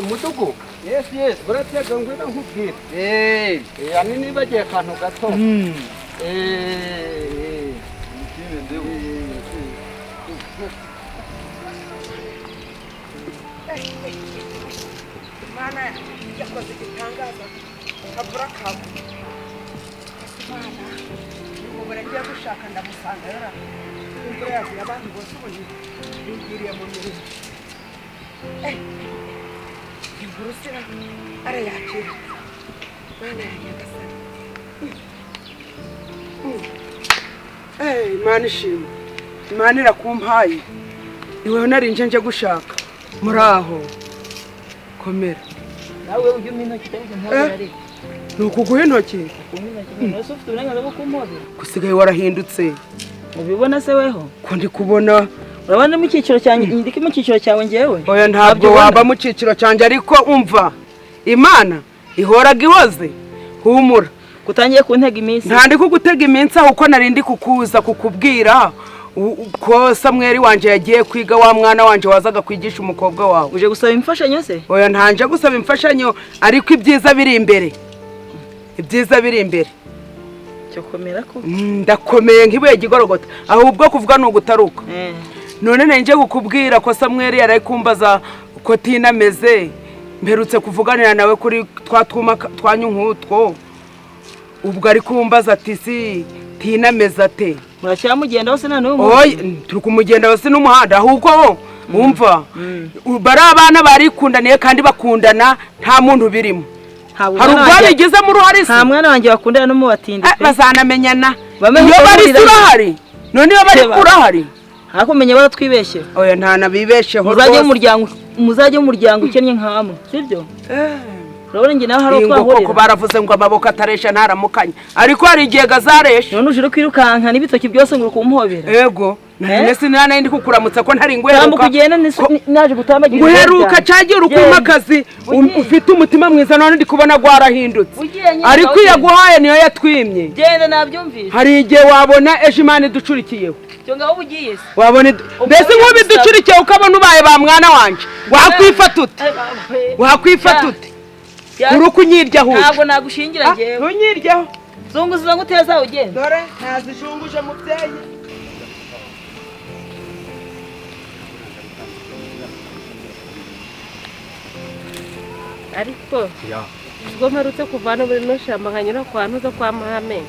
mudugu. Yes. Buratega ngwino nkubwira. Ani nibagiye akantu gato. Mana yakoze igitangaza. Abura kabu. Mana. Ubura ngiye gushaka ndamusanga yara. Imvura yavuye abantu bose ubunye. Ingiriye mu mirimo. Imvurusira arayakira. Mana yagasana. Mana ishimwe. Imana irakumpaye. Iwewe narinje nje gushaka. Muraho. Komera. Nawe ujye mintoki cyangwa mpobera ari. Nukuguha intoki. Nose ufite uburenganzira bwo kumpobera. Gusigaye warahindutse. Ubibona se weho? Ko ndi kubona urabona mu cyiciro cyanjye ndiki mu cyiciro cyawe ngewe. Oya ntabwo waba mu cyiciro cyanjye ariko umva. Imana ihoraga ihoze. Humura. Kutangiye kuntega iminsi. Ntandi kugutega iminsi aho narindi kukuza kukubwira ko Samweli wanje yagiye kwiga wa mwana wanje wazaga kwigisha umukobwa wawe. Uje gusaba imfashanyo se? Oya ntanje gusaba imfashanyo ariko ibyiza biri imbere. Ibyiza biri imbere. Cyo komera ko. Ndakomeye nkibuye gigorogota. Ahubwo kuvuga no gutaruka. None nanje gukubwira ko Samweli yarayikumbaza ko Tina meze. Mperutse kuvuganira nawe kuri twatwuma twanyunkutwo. Ubwo ari kumbaza ati si Tina meze ate. Muracyamugenda hose nane umuntu. Oya turi kumugenda hose n'umuhanda ahubwo umva. Bari abana barikundaniye kandi bakundana nta muntu birimo. Hari ubwabigeze mu ruhari se. Nta mwana wanjye bakundana no mu batindi pe. Bazanamenyana. Iyo bari turahari. None iyo bari kurahari. Hakumenye baratwibeshye. Oya nta nabibesheho. Muzajye mu muryango ukennye nkamwe. Sibyo? Urabona nge naho hari utwahurira. Ko baravuze ngo amaboko ataresha ntaramukanye. Ariko hari igihe gazaresha. None uje kwirukanka n'ibitoki byose ngo kumpobera. Yego. Nese nana ndi kukuramutsa ko ntari ngweruka. Tambuka kugenda naje gutambagira. Guheruka cyagira ukuma akazi ufite umutima mwiza none ndi kubona gwarahindutse. Ariko yaguhaye niyo yatwimye. Genda nabyumvise. Hari igihe wabona ejo Imana iducurikiyeho. Cyo ngaho ugiye se. Wabona mbese nko biducurikiye ukabona ubaye ba mwana wanje. Wakwifata ute? Wakwifata ute? Urukunyirya hu. Ntabwo nagushingira ngewe. Runyirya. Zunguza nguteza ugenda. Dore ntazishunguje mubyeyi. Ariko ubwo mperutse kuvana muri no shamba nkanyura kwa ntuza kwa Mahame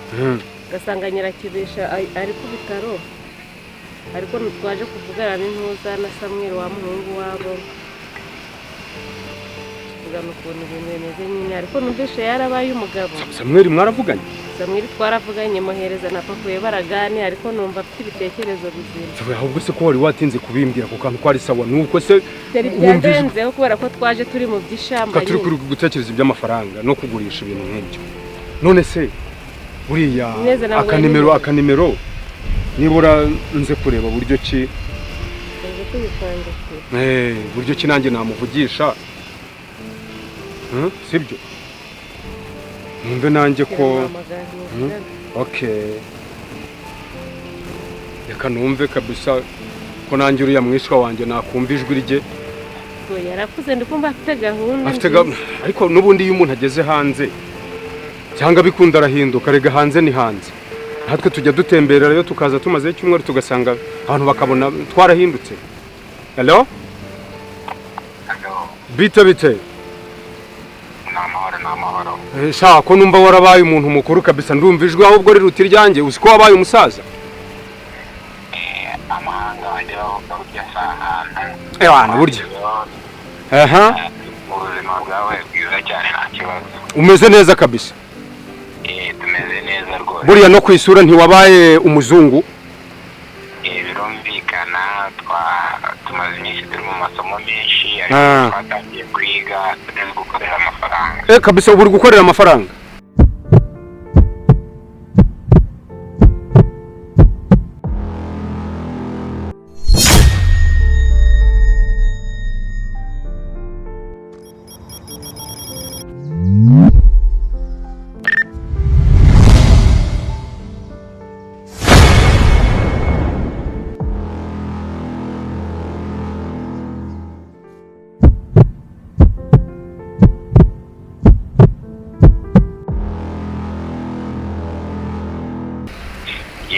gasanga Nyirakebesha ari ku bitaro ariko twaje kuvugana n'intuza na Samweli wa muhungu wabo kugana ukuntu ibintu bimeze nyine ariko numvise yarabaye umugabo. Samweli mwaravuganye? Samweli twaravuganye muhereza na papa we baragane ariko numva afite ibitekerezo bizima. Ahubwo se ko wari watinze kubimbwira ko kantu kwari sawa nuko se byagenzeho kubera ko twaje turi mu byishamba nyine. Turi gutekereza iby'amafaranga no kugurisha ibintu nk'ibyo. None se buriya akanimero nibura nze kureba buryo ki buryo ki nanjye namuvugisha. Sibyo? Numve nanjye ko okay. Reka numve kabisa ko nanjye uriya mwishwa wanjye nakumva ijwi rye. Yarakuze ndikumva afite gahunda. Ariko nubundi iyo umuntu ageze hanze cyangwa bikunda arahinduka. Rega hanze ni hanze. Natwe tujya dutembera rero tukaza tumaze icyumweru tugasanga abantu bakabona twarahindutse. Hello? Bite? Namahoro. Shaka numva warabaye umuntu mukuru kabisa ndumva ijwi ahubwo riruti ryanjye uziko wabaye umusaza. Amahanga wajya burya sahana. Ewana burya. Ubuzima bwawe bwiza cyane nta kibazo. Umeze neza kabisa. Tumeze neza rwose. Buriya no kwisura ntiwabaye umuzungu. Birumvikana tumaze iminsi turi mu masomo menshi ariko twatangiye kwiga turi gukorera amafaranga. Kabisa uri gukorera amafaranga.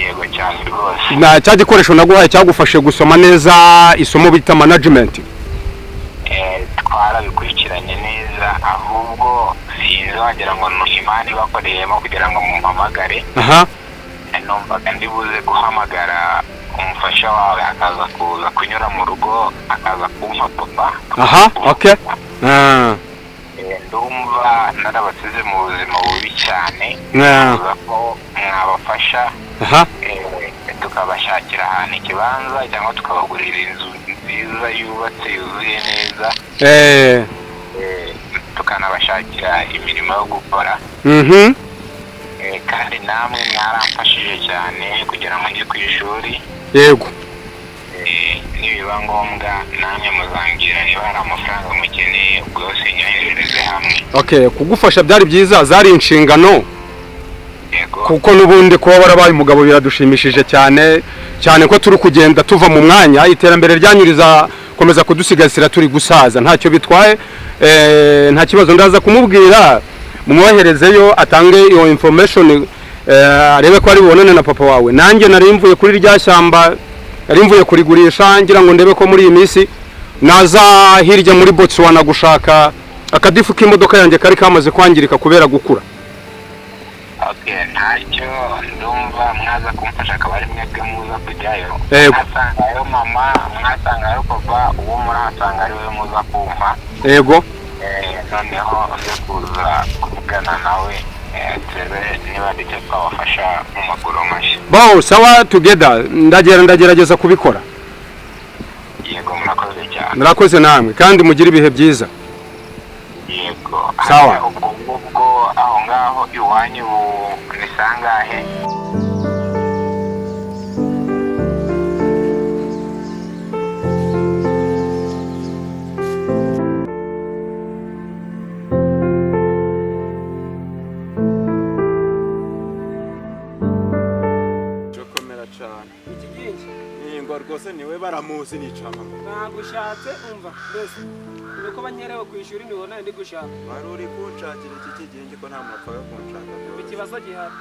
yego cyane rwose. Na cya gikoresho naguhaye cyagufashe gusoma neza isomo bita management. Twarabikurikiranye neza ahubwo sinzi wagira ngo Imana ibakoreyemo kugira ngo mumpamagare. Aha. Numvaga ndibuze guhamagara umufasha wawe akaza kuza kunyura mu rugo akaza kumpa papa. Aha, okay. Ndumva narabasize mu buzima bubi cyane. Ko mwabafasha. Aha. Tukabashakira ahantu ikibanza cyangwa tukabagurira inzu nziza yubatse yuzuye neza. Tukanabashakira imirimo yo gukora. Kandi namwe mwaramfashije cyane kugira ngo njye ku ishuri. Yego. Nibiba ngombwa namwe muzangira niba hari amafaranga mukeneye ubwose nyoherereze hamwe. Okay, kugufasha byari byiza zari inshingano. Yego. Kuko nubundi kuba warabaye umugabo biradushimishije cyane ko turi kugenda tuva mu mwanya iterambere ryanyuriza komeza kudusigasira turi gusaza ntacyo bitwaye. Nta kibazo ndaza kumubwira mumwoherezeyo atange iyo information arebe ko ari bonane na papa wawe. Nanjye nari mvuye kuri rya shyamba nari mvuye kurigurisha ngira ngo ndebe ko muri iyi minsi naza hirya muri Botswana gushaka akadifu k'imodoka yanjye kari kamaze kwangirika kubera gukura. Okay, ntacyo ndumva mwaza kumfasha akaba ari mwebwe muza kujyayo. Mwasangayo mama, mwasangayo papa, uwo murahasanga ari we muza kumpa. Yego. Noneho nze kuza kuvugana nawe turebe niba ari cyo twabafasha mu maguru mashya. Bo sawa together ndagerageza kubikora. Yego murakoze cyane. Murakoze namwe kandi mugira ibihe byiza. Yego. Sawa. Ubwo aho ngaho iwanyu ni sangahe? Rwose niwe baramuzi nicama nagushatse umva mbese nuko banyerewe ku ishuri nibona ndi gushaka wari uri kunshakira iki kigingi ko nta mupfa yo kunshaka ikibazo gihari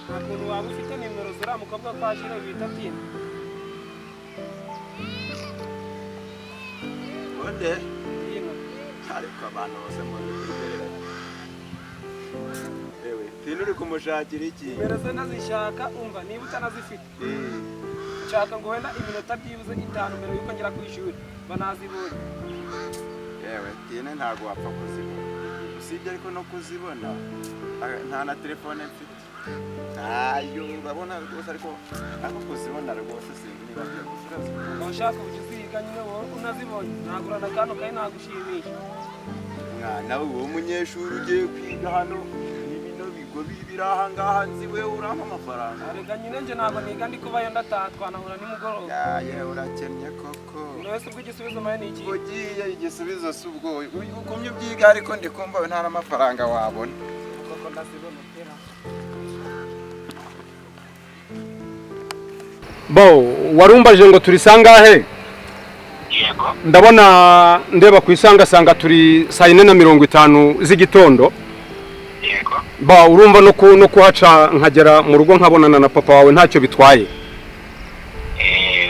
nta kuntu waba ufite nimero zura mukobwa kwashira bita Tina Ode ariko abantu bose muri kwiberera ewe Tina uri kumushakira iki nimero ze nazishaka umva niba utanazifite nshaka ngo wenda iminota byibuze 5 mbere yuko ngera ku ishuri banazibonye. Yewe Tina ntago wapfa kuzibona usibye ariko no kuzibona nta na telefone mfite ayo urabona rwose ariko kuzibona rwose sinzi niba byagusiraza ushaka ubugiziga nyine wowe unazibonye nagurana kano kayi nagushimisha mwana uwo munyeshuri ugiye kwiga hano biraha ngaha nzi we urama amafaranga arega nyine nje ntabwo niga ndi kubayo ndataha twanahura nimugoroba ye urakennye koko nose ubwo igisubizo maye niki ugiye igisubizo subwo ukumye ubyiga ariko ndi kumva nta n'amafaranga wabona koko ndasibona pera Bo warumbaje ngo turi sangahe? Yego. Ndabona ndeba ku isanga turi 4:50 z'igitondo. Yego. Ba urumva no kuhaca nkagera mu rugo nkabonana na papa wawe ntacyo bitwaye.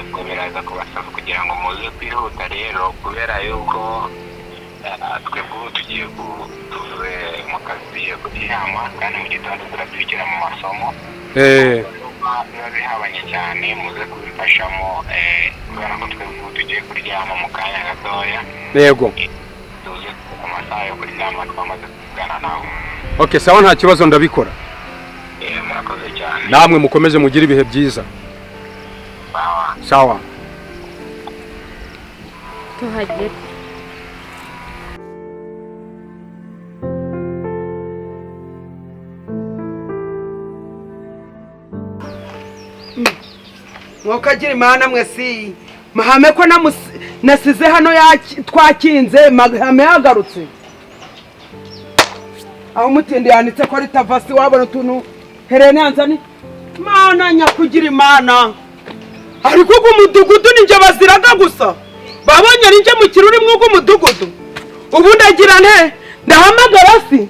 Ubwo biraza kubasaba kugira ngo muze kwihuta rero kubera yuko twebwe tugiye tuve mu kazi kuryama kandi mu gitondo turabyukira mu masomo. Biba bihabanye cyane muze kubifashamo kubera ko twebwe tugiye kuryama mu kanya gatoya. Yego. Tuze amasaha yo kuryama twamaze kuvugana nawe. Okay, sawa nta kibazo ndabikora. Murakoze cyane. Namwe mukomeze mugira ibihe byiza. Sawa. Tuhagere. Mwokagira Imana mwesi mahame ko nasize hano twakinze mahame yagarutse aho mutindi yanitse ko ari tavasi wabona tuntu herene yanzani Mana nyakugira Imana ariko umudugudu ninje baziraga gusa babonye ninje mu kiruri mwugo umudugudu ubu ndagira nte ndahamagara si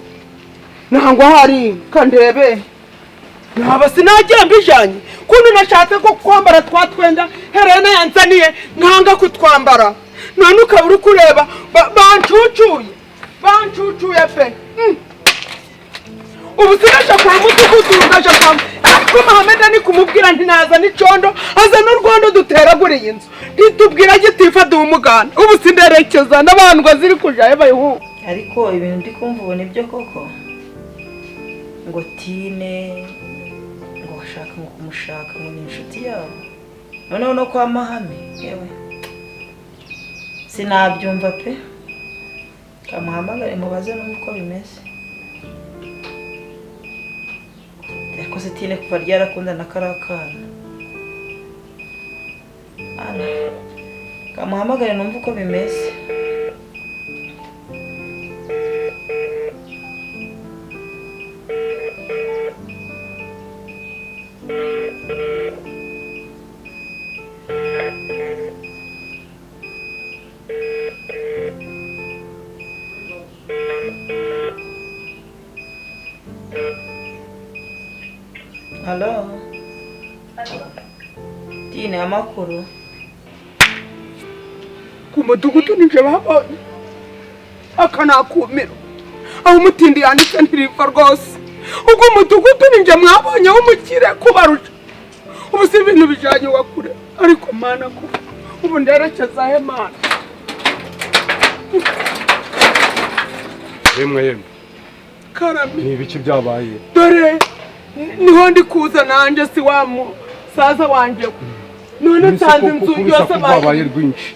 nangwa hari kandebe naba sinagira mbijanye kuntu nashatse ko kwambara twatwenda Helena yanzaniye nkanga kutwambara none ukaba uri kureba bancucuye pe ubu sinasha kwa mudugudu ugasha kwa ariko Mohamed ni kumubwira nti naza n'icondo aza n'urwondo duteraguriye inzu ntitubwira gitifa duhumugana ubu sinderekeza n'abantu baziri kujaye bayihu ariko ibintu ndi kumva ubona ibyo koko ngo Tine ngo bashaka ngo kumushaka ngo ni inshuti yabo noneho no kwa Mahame yewe sinabyumva pe kamuhamagare mubaze n'uko bimeze yakoze Tine kuva ryarakunda na karakana ana kamuhamagare numva uko bimeze Hello. Tine amakuru. Ku mudugudu nije babonye akanakumiro aho umutindi yanditse ntiriva rwose ubwo umudugudu nije mwabonye w'umukire kubarusha ubu si ibintu bijanye wakure ariko mana ko ubu nderekeza he mana yemwe karame ni ibiki byabaye dore niho ndi kuza nanje si wamu saza wanje none nsanze inzu yose babaye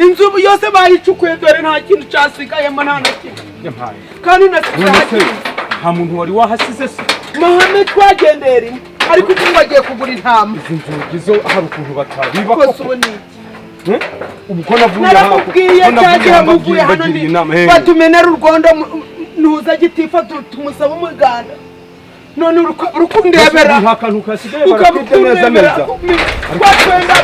inzu yose bayicukuye dore nta kintu casigayemo nta nakimwe kandi nasigaye nta muntu wari wahasize se Mohamed twagendera ariko ubu bagiye kugura intama izi nzugi zo hari ukuntu batabiba kose ubu ni ubwo navuye naramubwiye cyagiye muvuye hano ni batumenera urwondo ntuza gitifa tumusaba umuganda none urukundebera ukabukundebera twatwenda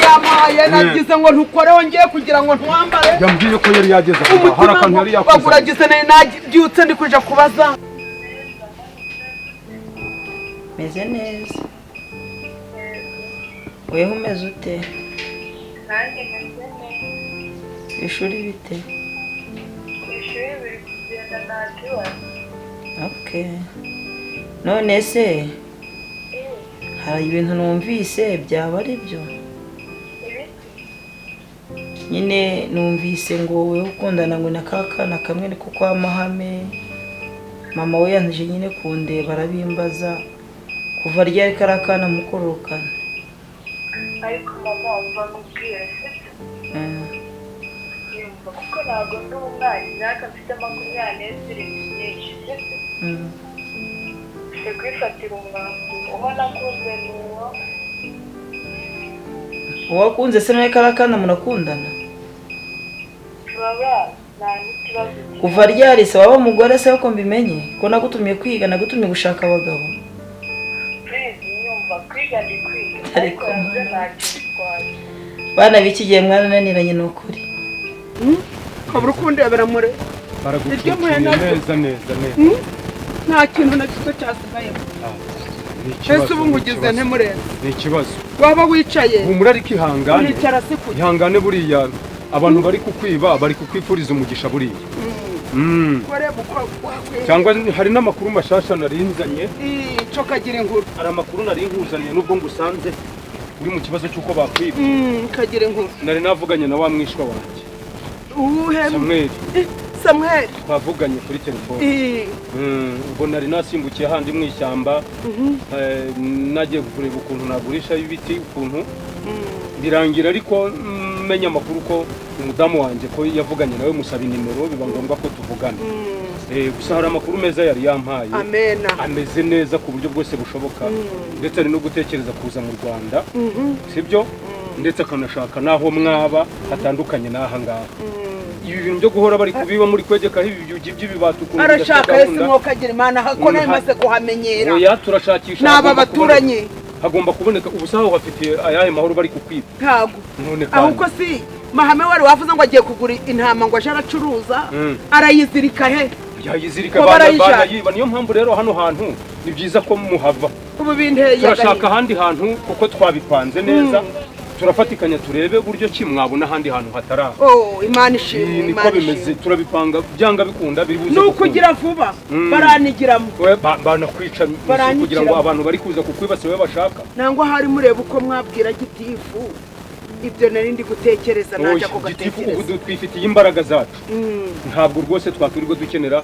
yamaye nagize ngo ntukore wongeye kugira ngo ntwambare yambwiye ko yari yageze hari akantu yari yakoze baguragize nabyutse ndi kuja kubaza meze neza weho umeze ute nanjye meze neza ishuri bite ishuri biri kugenda nta kibazo okay none se hari ibintu numvise byaba ari byo nyine numvise ngo wowe ukundana ngo na kakana kamwe ni ko kwa Mahame mama we yanje nyine kundeba arabimbaza kuva ryari karakana mukorokana ariko mama umva mubwire yumva kuko ntabwo ndi umwana imyaka mfite 20 n'ebyiri se kwifatira umwanzuro ubona kuze n'uwo wakunze se nawe karakana murakundana turabana nta n'ikibazo kuva ryari se waba umugore se ko mbimenye ko nagutumye kwiga nagutumye gushaka abagabo please nyumva kwiga ndi kwiga ariko nabyo ntakitwaye bana biki gihe mwarananiranye n'ukuri kabura ukundebera mure baragucuciye neza nta kintu na gito cyasigayemo ese ubu ngugize ntemurebe ni ikibazo waba wicaye humura ariko ihangane wicara se kuri ihangane buriya abantu bari kukwiba bari kukwifuriza umugisha buriya cyangwa hari n'amakuru mashasha narinzanye ico kagira inkuru hari amakuru nari nkuzaniye nubwo ngusanze uri mu kibazo cy'uko bakwiba kagira inkuru nari navuganye na wa mwishwa wanjye Samuel twavuganye kuri telefone ubwo nari nasimbukiye handi mu ishyamba nagiye kureba ukuntu nagurisha ibiti ukuntu birangira ariko menya amakuru ko umudamu wanjye ko yavuganye nawe musaba nimero biba ngombwa ko tuvugana gusa hari amakuru meza yari yampaye ameze neza ku buryo bwose bushoboka ndetse ari no gutekereza kuza mu Rwanda sibyo ndetse akanashaka naho mwaba hatandukanye n'aha ngaha ibi bintu byo guhora bari kubiba muri kwegeka ibi by'ibibatu ukuntu arashaka yese mwokagira imana hako nayo maze kuhamenyera oya turashakisha naba baturanye hagomba kuboneka ubusaho bafitiye ayahe mahoro bari kukwiba ntago ahubwo si Mahame wari wavuze ngo agiye kugura intama ngo aje aracuruza arayizirika he yayizirika bana yiba niyo mpamvu rero hano hantu ni byiza ko muhava ubu binteye turashaka ahandi hantu kuko twabipanze neza turafatikanya turebe uburyo ki mwabona ahandi hantu hatara Imana ishimwe niko bimeze turabipanga byanga bikunda biri buze nukugira vuba baranigiramo banakwica kugira ngo abantu bari kuza kukwibasira bashaka nangwa hari mureba uko mwabwira gitifu ibyo nari ndi gutekereza najya ko gatekereza ubu twifitiye imbaraga zacu ntabwo rwose twakwirirwa dukenera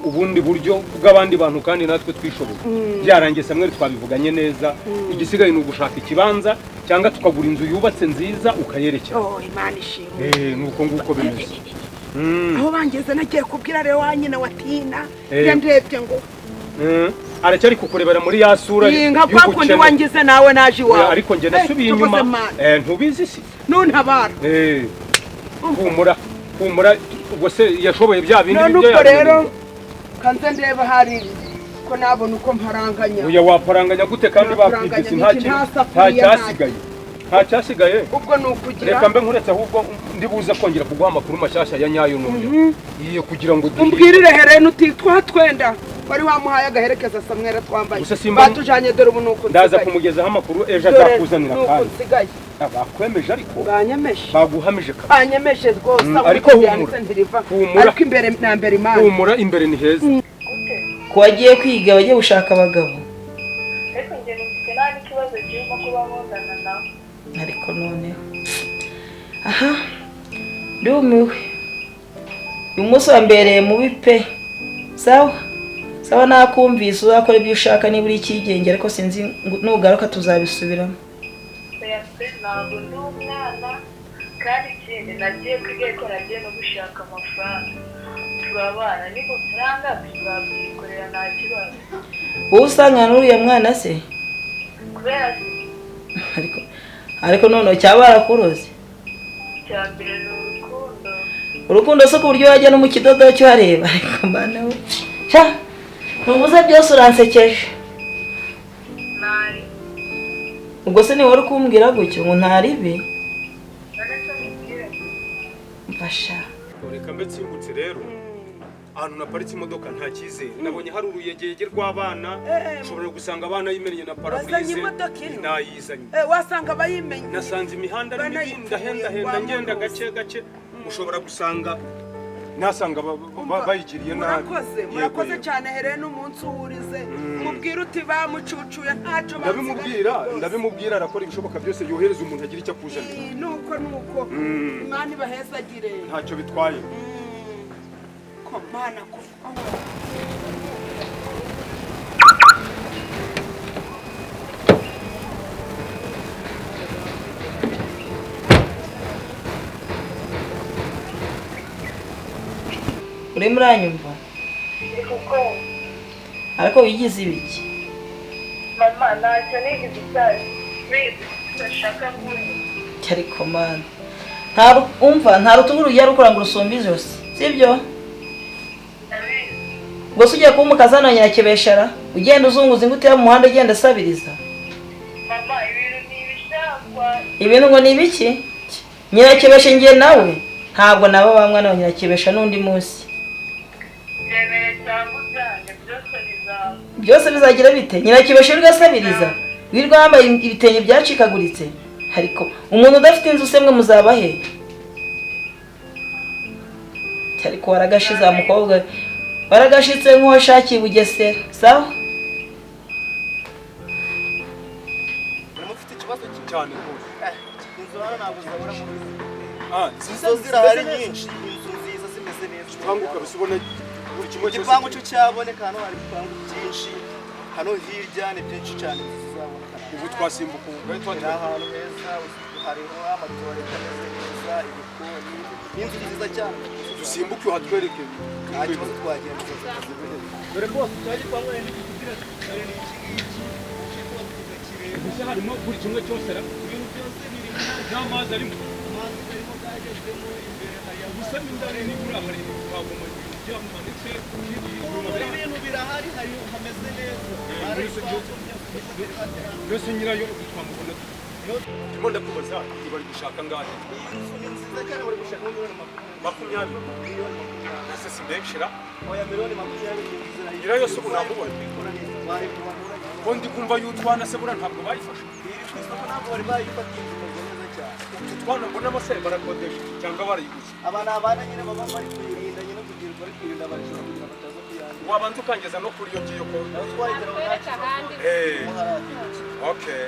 ubundi buryo bw'abandi bantu kandi natwe twishoboye byarangiye samwe twabivuganye neza igisigaye ni ugushaka ikibanza cyangwa tukagura inzu yubatse nziza ukayerekera Imana ishimwe nuko nguko bimeze aho bangeze nagiye kubwira rero wanyina watina ndebye ngo aracyari kukurebera muri ya sura nka kwa kundi wangize nawe naje iwawe ariko njye nasubiye inyuma ntubizi si nuntabara humura ubwo se yashoboye bya bindi byo rero kanze ndeba hari ko nabona uko mparanganya uya waparanganya gute kandi bakwigise nta cyasigaye ubwo nukugira reka mbe nkuretse ahubwo ndibuze kongera kuguha amakuru mashyashya ya nyayo n'umwe iyo kugira ngo umbwirire herene uti twatwenda wari wamuhaye agaherekeza samwera twambaye batujanye dore ubu nuko ndaza kumugezaho amakuru ejo azakuzanira kandi bakwemeje ariko banyemeje baguhamije kandi banyemeje rwose ariko humura ariko imbere na mbere Imana humura imbere ni heza ko wagiye kwiga wagiye gushaka abagabo ariko njye mfite nta n'ikibazo kirimo kuba nkundana nawe ariko noneho aha ndumiwe uyu munsi wambereye mubi pe sawa nakumvise uzakora ibyo ushaka niba uri ikigenge ariko sinzi nugaruka tuzabisubiramo ntabwo ndi umwana kandi ikindi nagiye kwiga ariko nagiye no gushaka amafaranga turabana niko turanga tuzabyikorera nta kibazo wowe usanga n'uriya mwana se kubera ariko noneho cyaba barakuroze icya mbere ni urukundo se ku buryo wajya no mu kidodo cy'uhareba ariko mbana we ntubuze byose uransekeje ubwo se niwe wari kumbwira gutyo ngo ntaribe mfasha reka mbe nsimbutse rero ahantu naparitse imodoka nta cyizere nabonye hari uruyegege rw'abana ushobora gusanga abana yimennye na paraburize nayizanye wasanga bayimenye nasanze imihanda ndahenda ngenda gake gake ushobora gusanga nasanga bayigiriye nabi murakoze cyane herene umunsi uhurize mubwira uti bamucucuye ntacyo ndabimubwira arakora ibishoboka byose yohereza umuntu agira icyo akuzanira nuko Imana ibahezagire ntacyo bitwaye ko Mana kuvuga uri muranyumva ariko wigize ibiki mama ntacyo nigize cyane ndashaka ariko mana nta rutugu rujya rukora ngo rusumbe ijosi sibyo ubwo se ugiye kuba umukazana wa Nyirakebeshara ugenda uzunguza ingutiya mu muhanda ugenda asabiriza mama ibintu ni ibishakwa ibintu ngo ni ibiki Nyirakebesha ngiye nawe ntabwo naba ba mwana wa Nyirakebesha n'undi munsi byose bizagira bite Nyirakebesha uri gasabiriza wirwa wambaye ibitenge byacikaguritse ariko umuntu udafite inzu semwe muzaba he ariko waragashize umukobwa waragashitse nk'uwashakiye Bugesera sawa mufite ikibazo cyane rwose inzu hano ntabwo zabura mu izo zirahari nyinshi inzu nziza zimeze neza twanguka bisubone buri kimwe cyose igipangu cyo cyaboneka hano hari ibipangu byinshi hano hirya ni byinshi cyane zizaboneka ubu twasimbuka ubugari twatira ahantu heza hariho amatuwarete ameze neza ibikoni n'inzu nziza cyane dusimbuke uhatwereke nta kibazo twagenda dore rwose cyari gipangu ni kugira gusa harimo buri kimwe cyose ibintu byose biri n'amazi arimo imbere hariya gusa n'indani nibura hari twagoma byamanitse ibintu birahari hari hameze neza mbese nyirayo twamubona ndimo ndakubaza bari gushaka ngahe nziza cyane bari gushaka makumyabiri nase simbeshera oya miliyoni 20 nyirayo se ubu namubona ko ndi kumva y'utwana se bura ntabwo bayifashe iri ku isoko ntabwo bari bayifatiye imeze neza cyane utu twana mbonamo se barakodesha cyangwa barayiguze aba ni abana nyine baba bari kuyirinda nyine kugira bari kwirinda abajura kugira bataza kuyanduza wabanza ukangeza no kuri iyo ngiyo ko nawe twayigera mu ntacu okay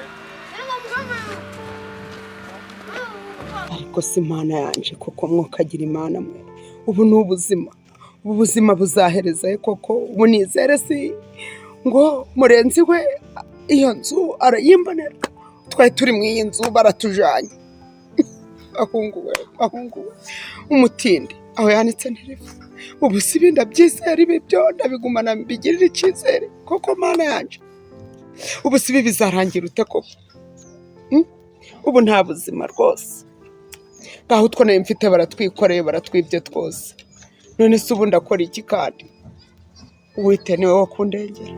ariko si imana yanje koko mwokagira imana mwe ubu ni ubuzima ubu buzima buzahereza koko ubu nizere si ngo murenzi we iyo nzu arayimbonera twari turi mu iyi nzu baratujanye ahunguwe umutindi aho yanitse ntirefu ubu si ibindi byizere ibi byo ndabigumana mbigirira icyizere koko mana yanje ubu si ibi bizarangira ute koko ubu nta buzima rwose ngaho utwo nayo mfite baratwikoreye baratwibye twose none se ubu ndakora iki kandi uwite niwe wo kundengera